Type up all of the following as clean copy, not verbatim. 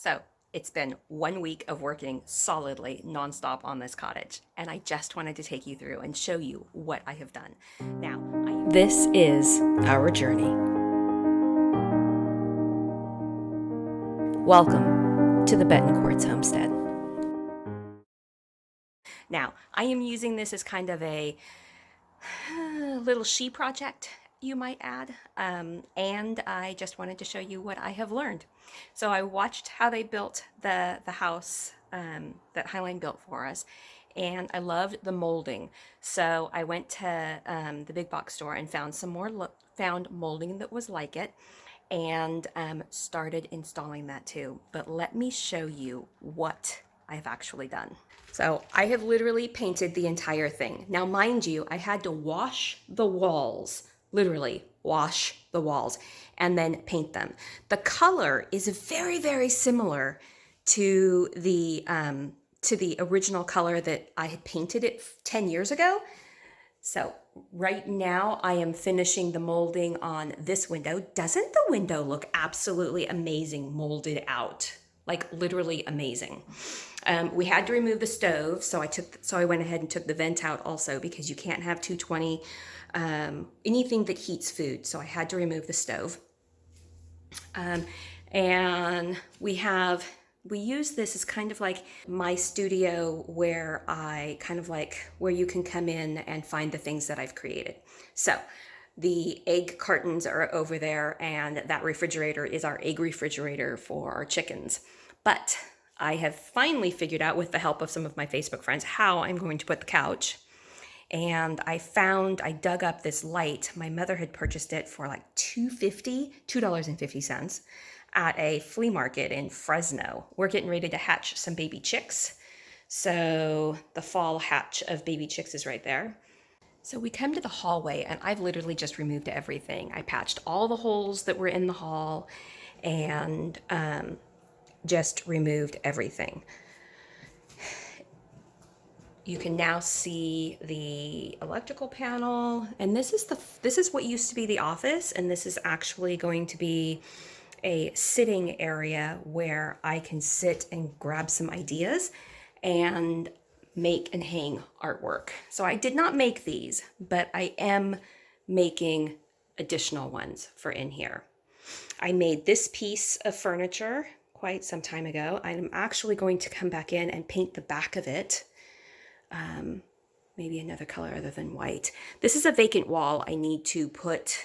So it's been 1 week of working solidly nonstop on this cottage, and I just wanted to take you through and show you what I have done. This is our journey. Welcome to the Betancourt's homestead. Now, I am using this as kind of a little she project, you might add, and I just wanted to show you what I have learned. So I watched how they built the house that Highline built for us, and I loved the molding. So I went to the big box store and found found molding that was like it, and started installing that too. But let me show you what I've actually done. So I have literally painted the entire thing. Now, mind you, I had to wash the walls, literally wash the walls, and then paint them. The color is very, very similar to the original color that I had painted it 10 years ago. So right now I am finishing the molding on this window. Doesn't the window look absolutely amazing molded out? Like literally amazing. We had to remove the stove, so I went ahead and took the vent out also, because you can't have 220 anything that heats food. So I had to remove the stove. And we use this as kind of like my studio, where where you can come in and find the things that I've created. So the egg cartons are over there, and that refrigerator is our egg refrigerator for our chickens. But I have finally figured out, with the help of some of my Facebook friends, how I'm going to put the couch. And I dug up this light. My mother had purchased it for like $2.50 at a flea market in Fresno. We're getting ready to hatch some baby chicks. So the fall hatch of baby chicks is right there. So we come to the hallway, and I've literally just removed everything. I patched all the holes that were in the hall, and just removed everything. You can now see the electrical panel, and this is what used to be the office, and this is actually going to be a sitting area where I can sit and grab some ideas and make and hang artwork. So I did not make these, but I am making additional ones for in here. I made this piece of furniture quite some time ago. I'm actually going to come back in and paint the back of it. Maybe another color other than white. This is a vacant wall I need to put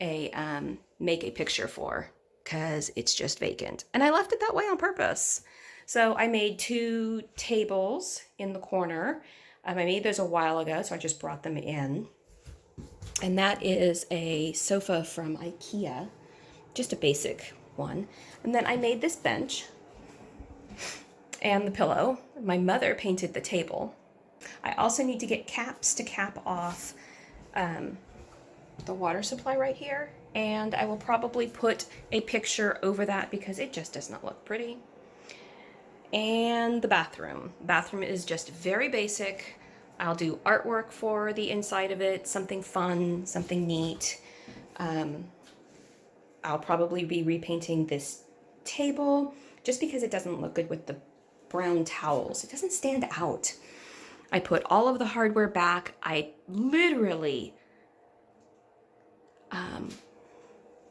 make a picture for, because it's just vacant. And I left it that way on purpose. So I made 2 tables in the corner. I made those a while ago, so I just brought them in. And that is a sofa from IKEA, just a basic one. And then I made this bench and the pillow. My mother painted the table. I also need to get caps to cap off the water supply right here, and I will probably put a picture over that because it just does not look pretty. And the bathroom. Bathroom is just very basic. I'll do artwork for the inside of it, something fun, something neat. I'll probably be repainting this table just because it doesn't look good with the brown towels. It doesn't stand out. I put all of the hardware back. I literally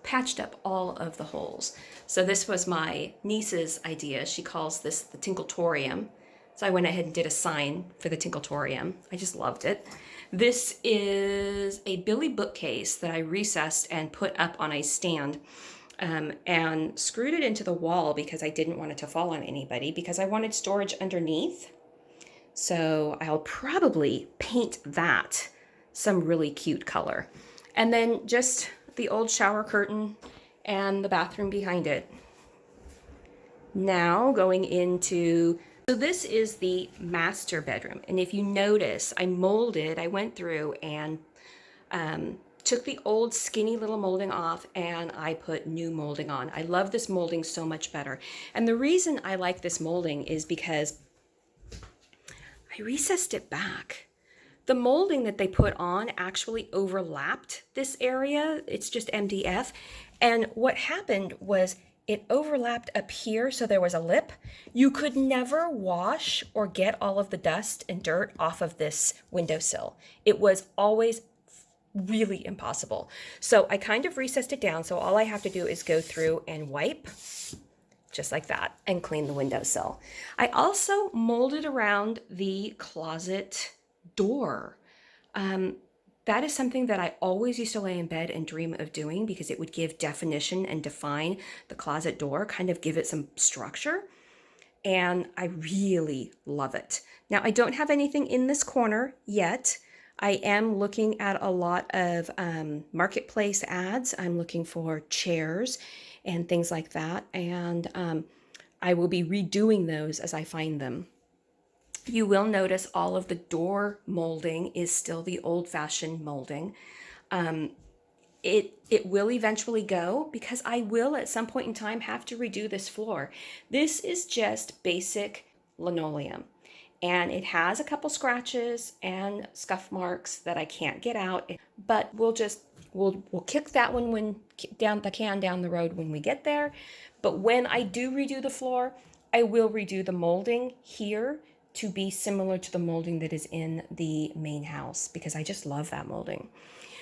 patched up all of the holes. So this was my niece's idea. She calls this the Tinkletorium. So I went ahead and did a sign for the Tinkletorium. I just loved it. This is a Billy bookcase that I recessed and put up on a stand, and screwed it into the wall because I didn't want it to fall on anybody, because I wanted storage underneath. So I'll probably paint that some really cute color. And then just the old shower curtain and the bathroom behind it. Now going into, so this is the master bedroom. And if you notice, I went through and took the old skinny little molding off, and I put new molding on. I love this molding so much better. And the reason I like this molding is because I recessed it back. The molding that they put on actually overlapped this area. It's just MDF. And what happened was it overlapped up here, so there was a lip. You could never wash or get all of the dust and dirt off of this windowsill. It was always really impossible. So I kind of recessed it down, so all I have to do is go through and wipe, just like that, and clean the windowsill. I also molded around the closet door. That is something that I always used to lay in bed and dream of doing because it would give definition and define the closet door, kind of give it some structure. And I really love it. Now, I don't have anything in this corner yet. I am looking at a lot of marketplace ads. I'm looking for chairs and things like that. And I will be redoing those as I find them. You will notice all of the door molding is still the old-fashioned molding. It will eventually go because I will at some point in time have to redo this floor. This is just basic linoleum, and it has a couple scratches and scuff marks that I can't get out, but we'll kick that one when down the road when we get there. But when I do redo the floor, I will redo the molding here to be similar to the molding that is in the main house because I just love that molding.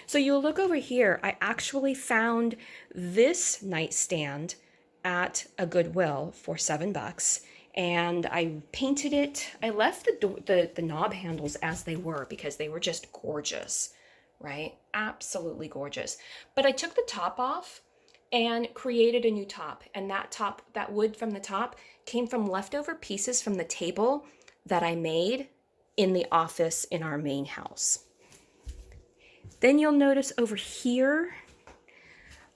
So you'll look over here, I actually found this nightstand at a Goodwill for $7 and I painted it. I left the knob handles as they were because they were just gorgeous, right? Absolutely gorgeous. But I took the top off and created a new top, and that wood from the top came from leftover pieces from the table that I made in the office in our main house. Then you'll notice over here,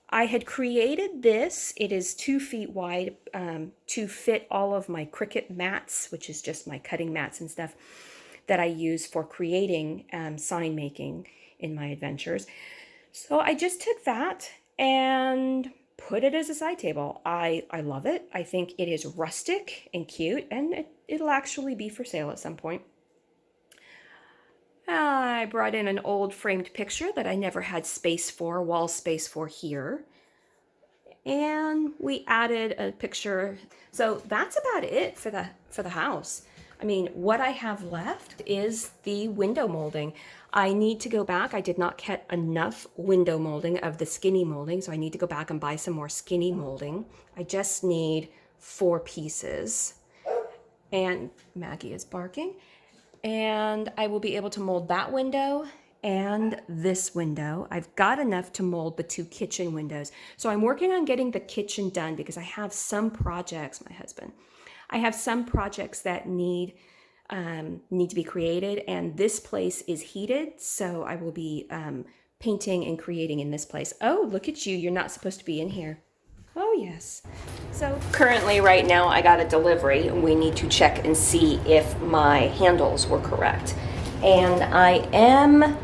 I had created this. It is 2 feet wide to fit all of my Cricut mats, which is just my cutting mats and stuff that I use for creating sign making in my adventures. So I just took that and put it as a side table. I love it. I think it is rustic and cute, and it'll actually be for sale at some point. I brought in an old framed picture that I never had wall space for here. And we added a picture. So that's about it for the house. I mean, what I have left is the window molding. I need to go back. I did not get enough window molding of the skinny molding, so I need to go back and buy some more skinny molding. I just need 4 pieces. And Maggie is barking. And I will be able to mold that window and this window. I've got enough to mold the 2 kitchen windows. So I'm working on getting the kitchen done because I have some projects, I have some projects that need to be created, and this place is heated, so I will be painting and creating in this place. Oh, look at you. You're not supposed to be in here. Oh, yes. So currently right now I got a delivery and we need to check and see if my handles were correct. And I am,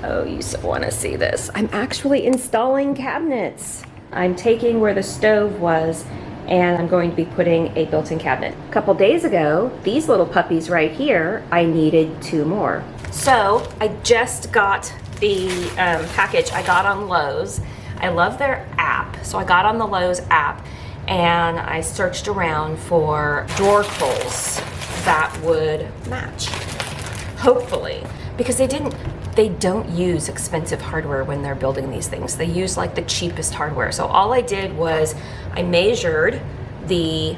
oh, you so want to see this. I'm actually installing cabinets. I'm taking where the stove was and I'm going to be putting a built-in cabinet. A couple days ago, these little puppies right here, I needed 2 more. So I just got the package I got on Lowe's. I love their app. So I got on the Lowe's app and I searched around for door pulls that would match, hopefully, because they don't use expensive hardware when they're building these things. They use like the cheapest hardware. So all I did was I measured the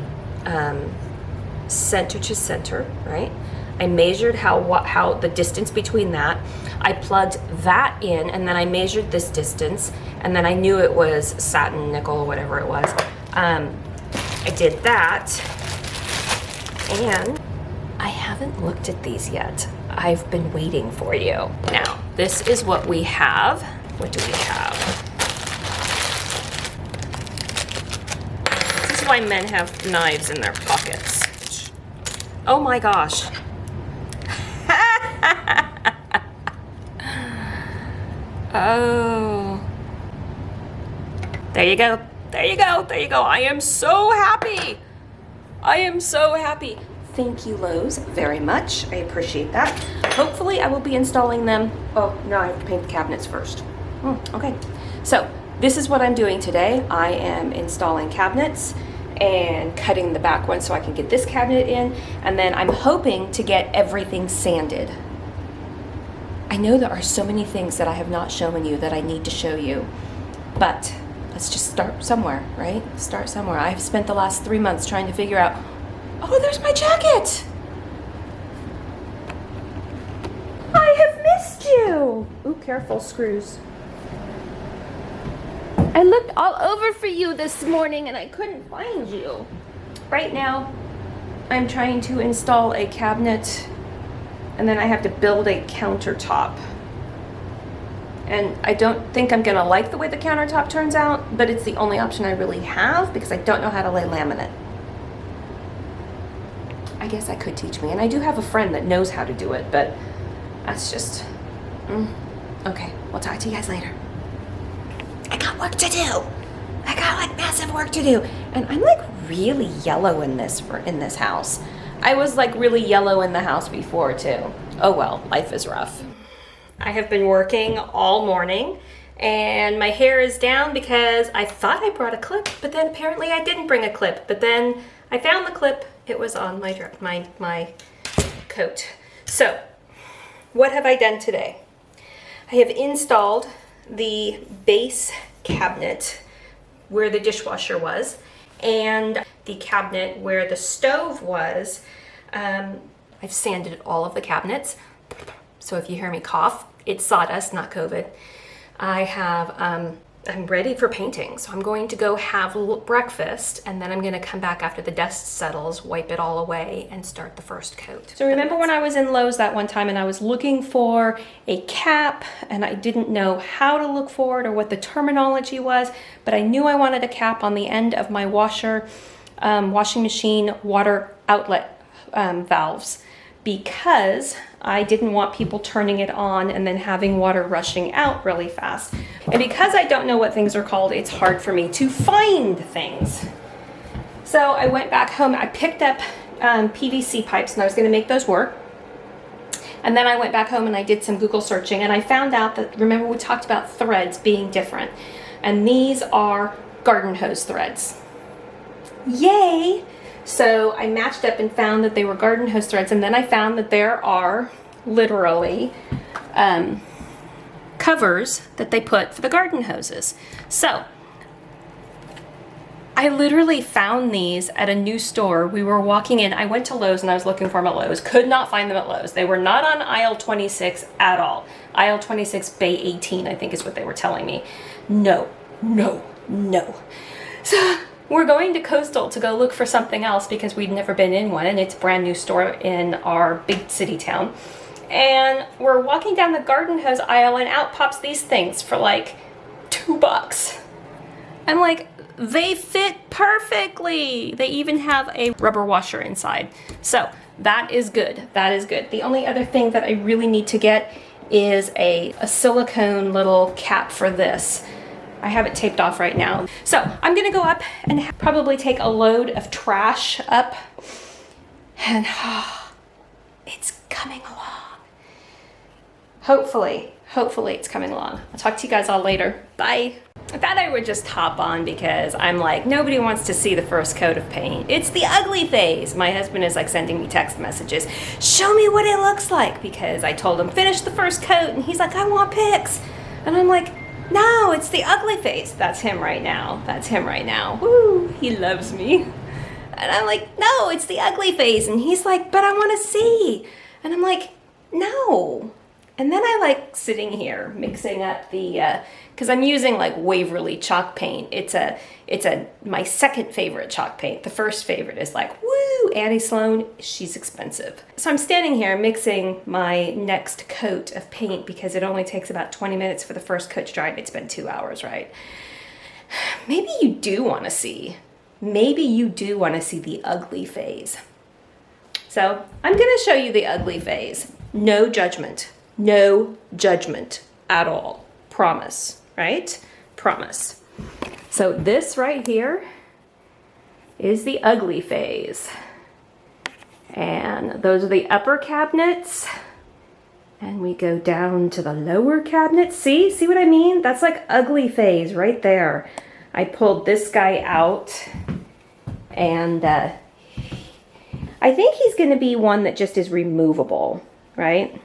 center to center, right? I measured how the distance between that. I plugged that in, and then I measured this distance, and then I knew it was satin, nickel, or whatever it was. I did that, and I haven't looked at these yet. I've been waiting for you. Now, this is what we have. What do we have? This is why men have knives in their pockets. Oh my gosh. Oh. There you go. There you go. There you go. I am so happy. I am so happy. Thank you, Lowe's, very much. I appreciate that. Hopefully I will be installing them. Oh, no, I have to paint the cabinets first. Okay. So this is what I'm doing today. I am installing cabinets and cutting the back one so I can get this cabinet in, and then I'm hoping to get everything sanded. I know there are so many things that I have not shown you that I need to show you, but let's just start somewhere, right? Start somewhere. I've spent the last 3 months trying to figure out, oh, there's my jacket. I have missed you. Ooh, careful, screws. I looked all over for you this morning and I couldn't find you. Right now, I'm trying to install a cabinet, and then I have to build a countertop. And I don't think I'm gonna like the way the countertop turns out, but it's the only option I really have because I don't know how to lay laminate. I guess I could teach me, and I do have a friend that knows how to do it, but that's just, okay, we'll talk to you guys later. I got work to do. I got like massive work to do. And I'm like really yellow in this house. I was like really yellow in the house before too. Oh well, life is rough. I have been working all morning and my hair is down because I thought I brought a clip, but then apparently I didn't bring a clip. But then I found the clip. It was on my coat. So what have I done today? I have installed the base cabinet where the dishwasher was and the cabinet where the stove was. I've sanded all of the cabinets, so if you hear me cough, it's sawdust, not COVID. I have, I'm ready for painting, so I'm going to go have breakfast, and then I'm gonna come back after the dust settles, wipe it all away, and start the first coat. So remember when I was in Lowe's that one time and I was looking for a cap, and I didn't know how to look for it or what the terminology was, but I knew I wanted a cap on the end of my washing machine water outlet valves, because I didn't want people turning it on and then having water rushing out really fast. And because I don't know what things are called, it's hard for me to find things. So I went back home, I picked up PVC pipes and I was gonna make those work. And then I went back home and I did some Google searching and I found out that, remember we talked about threads being different. And these are garden hose threads. Yay! So I matched up and found that they were garden hose threads, and then I found that there are literally covers that they put for the garden hoses. So I literally found these at a new store. We were walking in, I went to Lowe's and I was looking for them at Lowe's, could not find them at Lowe's. They were not on aisle 26 at all. Aisle 26, bay 18, I think is what they were telling me. No. So we're going to Coastal to go look for something else because we'd never been in one, and it's a brand new store in our big city town. And we're walking down the garden hose aisle and out pops these things for like $2. I'm like, they fit perfectly. They even have a rubber washer inside. So that is good, that is good. The only other thing that I really need to get is a silicone little cap for this. I have it taped off right now. So I'm gonna go up and probably take a load of trash up, and it's coming along. Hopefully it's coming along. I'll talk to you guys all later. Bye. I thought I would just hop on because I'm like, nobody wants to see the first coat of paint. It's the ugly phase. My husband is like sending me text messages. Show me what it looks like, because I told him finish the first coat and he's like, I want pics. And I'm like, no, it's the ugly face. That's him right now. That's him right now. Woo, he loves me. And I'm like, no, it's the ugly face. And he's like, but I want to see. And I'm like, no. And then I like sitting here mixing up the, because I'm using like Waverly chalk paint. It's my second favorite chalk paint. The first favorite is like, woo, Annie Sloan, she's expensive. So I'm standing here mixing my next coat of paint because it only takes about 20 minutes for the first coat to dry, and it's been 2 hours, right? Maybe you do want to see the ugly phase. So I'm gonna show you the ugly phase. No judgment. No judgment at all. Promise, right? Promise. So this right here is the ugly phase. And those are the upper cabinets. And we go down to the lower cabinet. See what I mean? That's like ugly phase right there. I pulled this guy out, and I think he's going to be one that just is removable, right?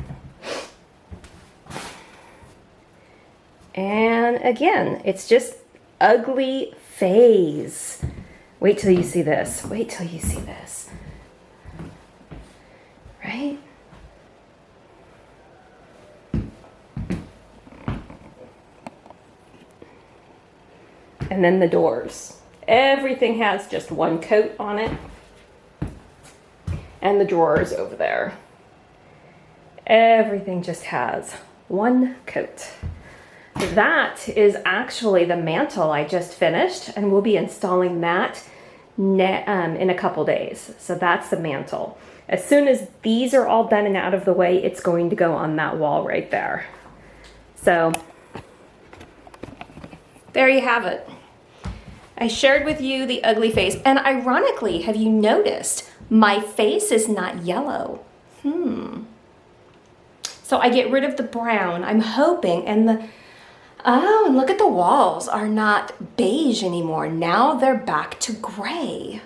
And again, it's just ugly phase. Wait till you see this. Wait till you see this. Right? And then the doors. Everything has just one coat on it. And the drawers over there. Everything just has one coat. That is actually the mantle I just finished, and we'll be installing that in a couple days. So that's the mantle. As soon as these are all done and out of the way, it's going to go on that wall right there. So there you have it. I shared with you the ugly face, and ironically, have you noticed my face is not yellow? So I get rid of the brown. I'm hoping, and and look at the walls are not beige anymore. Now they're back to gray.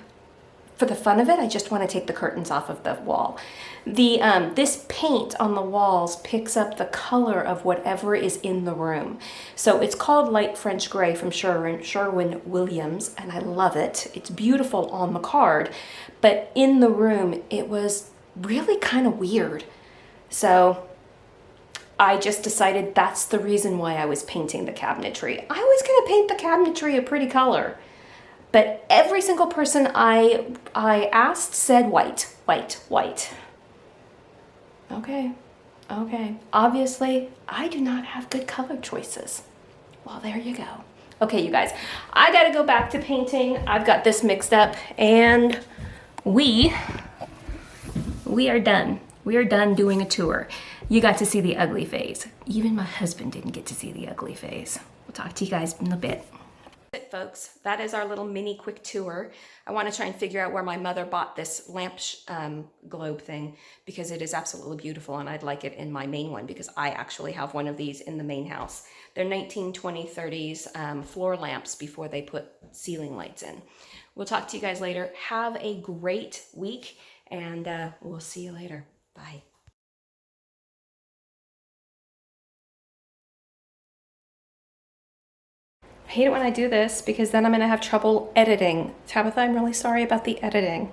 For the fun of it, I just want to take the curtains off of the wall. This paint on the walls picks up the color of whatever is in the room. So it's called Light French Gray from Sherwin-Williams, and I love it. It's beautiful on the card, but in the room, it was really kind of weird. So I just decided that's the reason why I was painting the cabinetry. I was going to paint the cabinetry a pretty color, but every single person I asked said white, white, white. Okay. Obviously, I do not have good color choices. Well, there you go. Okay, you guys, I got to go back to painting. I've got this mixed up, and we are done. We are done doing a tour. You got to see the ugly phase. Even my husband didn't get to see the ugly phase. We'll talk to you guys in a bit. That's it, folks. That is our little mini quick tour. I want to try and figure out where my mother bought this lamp globe thing, because it is absolutely beautiful, and I'd like it in my main one because I actually have one of these in the main house. They're 1920s, 30s floor lamps before they put ceiling lights in. We'll talk to you guys later. Have a great week, and we'll see you later. Bye. I hate it when I do this because then I'm going to have trouble editing. Tabitha, I'm really sorry about the editing.